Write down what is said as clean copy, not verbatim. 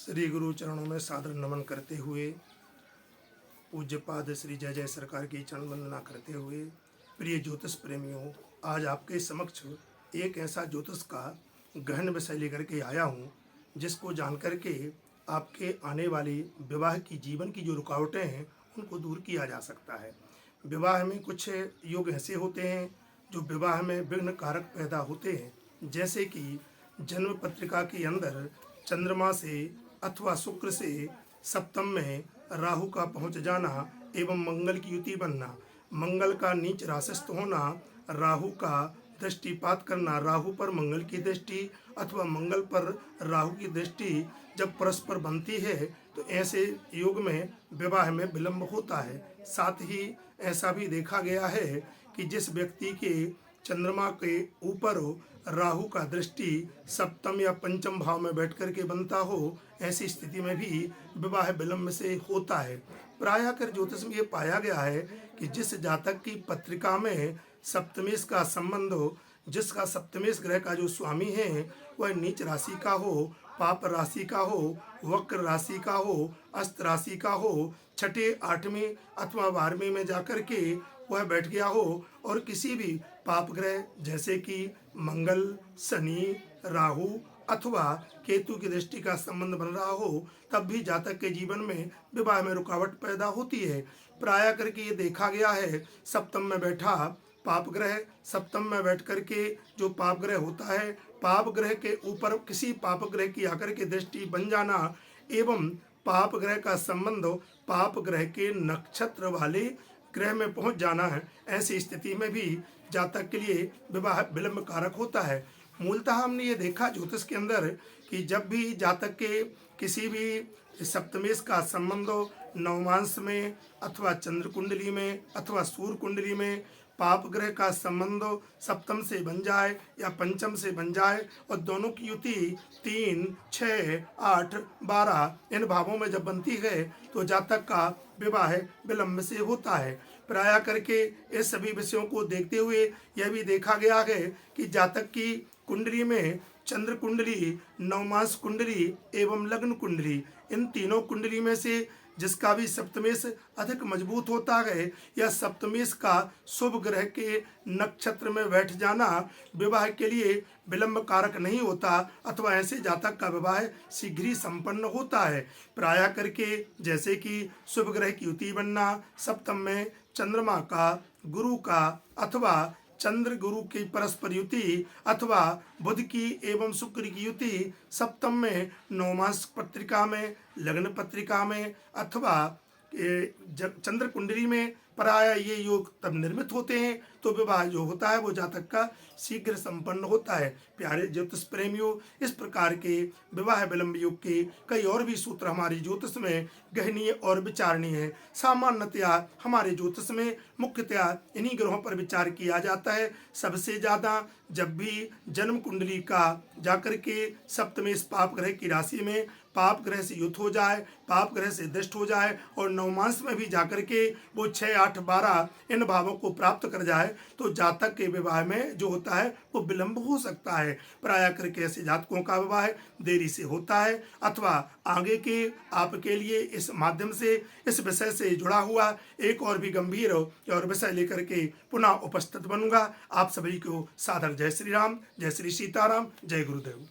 श्री गुरु चरणों में सादर नमन करते हुए, पूज्यपाद श्री जय जय सरकार की चरण वंदना करते हुए, प्रिय ज्योतिष प्रेमियों, आज आपके समक्ष एक ऐसा ज्योतिष का गहन विषय लेकर के आया हूँ जिसको जान करके आपके आने वाली विवाह की जीवन की जो रुकावटें हैं उनको दूर किया जा सकता है। विवाह में कुछ योग ऐसे होते हैं जो विवाह में विघ्न कारक पैदा होते हैं, जैसे कि जन्म पत्रिका के अंदर चंद्रमा से अथवा शुक्र से सप्तम में राहु का पहुंच जाना एवं मंगल की युति बनना, मंगल का नीच राशस्थ होना, राहु का दृष्टिपात करना, राहु पर मंगल की दृष्टि अथवा मंगल पर राहु की दृष्टि जब परस्पर बनती है तो ऐसे योग में विवाह में विलंब होता है। साथ ही ऐसा भी देखा गया है कि जिस व्यक्ति के चंद्रमा के ऊपर राहु का दृष्टि सप्तम या पंचम भाव में बैठ कर के बनता हो, ऐसी स्थिति में भी विवाह विलंब से होता है। प्रायः कर ज्योतिष में ये पाया गया है कि जिस जातक की पत्रिका में सप्तमेश का संबंध हो, जिसका सप्तमेश ग्रह का जो स्वामी है वह नीच राशि का हो, पाप राशि का हो, वक्र राशि का हो, अस्त राशि का हो, छठे आठवें अथवा 12वें में जाकर के वह बैठ गया हो और किसी भी पाप ग्रह जैसे कि मंगल, शनि, राहु अथवा केतु की दृष्टि का संबंध बन रहा हो, तब भी जातक के जीवन में विवाह में रुकावट पैदा होती है। प्रायः करके ये देखा गया है, सप्तम में बैठा पाप ग्रह, सप्तम में बैठ करके जो पाप ग्रह होता है, पाप ग्रह के ऊपर किसी पाप ग्रह की आकर के दृष्टि बन जाना एवं पाप ग्रह का संबंध पाप ग्रह के नक्षत्र वाले ग्रह में पहुंच जाना है, ऐसी स्थिति में भी जातक के लिए विवाह विलंब कारक होता है। मूलतः हमने ये देखा ज्योतिष के अंदर कि जब भी जातक के किसी भी सप्तमेश का संबंध हो, नवमांश में अथवा चंद्र कुंडली में अथवा सूर्य कुंडली में पाप ग्रह का संबंध सप्तम से बन जाए या पंचम से बन जाए और दोनों की युति 3, 6, 8, 12 इन भावों में जब बनती है तो जातक का विवाह विलंब से होता है। प्रायः करके इस सभी विषयों को देखते हुए यह भी देखा गया है कि जातक की कुंडली में चंद्र कुंडली, नवमांश कुंडली एवं लग्न कुंडली, इन तीनों कुंडली में से जिसका भी सप्तमेश अधिक मजबूत होता है या सप्तमेश का शुभ ग्रह के नक्षत्र में बैठ जाना विवाह के लिए विलंब कारक नहीं होता अथवा ऐसे जातक का विवाह शीघ्र ही संपन्न होता है। प्रायः करके जैसे कि शुभ ग्रह की युति बनना, सप्तम में चंद्रमा का, गुरु का अथवा चंद्र गुरु की परस्पर युति अथवा बुध की एवं शुक्र की युति सप्तम में नवमांश पत्रिका में, लग्न पत्रिका में अथवा चंद्र कुंडली में प्रायः ये योग तब निर्मित होते हैं तो विवाह जो होता है वो जातक का शीघ्र संपन्न होता है। प्यारे ज्योतिष प्रेमियों, इस प्रकार के विवाह विलंब योग के कई और भी सूत्र हमारे ज्योतिष में गहनीय और विचारणीय है। सामान्यतया हमारे ज्योतिष में मुख्यतया इन्हीं ग्रहों पर विचार किया जाता है। सबसे ज़्यादा जब भी जन्म कुंडली का जाकर के सप्तमेश पाप ग्रह की राशि में पाप ग्रह से युत हो जाए, पाप ग्रह से दृष्ट हो जाए और नवमांश में भी जाकर के वो 6, 8, 12 इन भावों को प्राप्त कर जाए तो जातक के विवाह में जो होता है वो विलंब हो सकता है। प्रायः करके ऐसे जातकों का विवाह देरी से होता है अथवा आगे के आपके लिए इस माध्यम से इस विषय से जुड़ा हुआ एक और भी गंभीर और विषय लेकर के पुनः उपस्थित बनूंगा। आप सभी को सादर जय श्री राम, जय श्री सीताराम, जय गुरुदेव।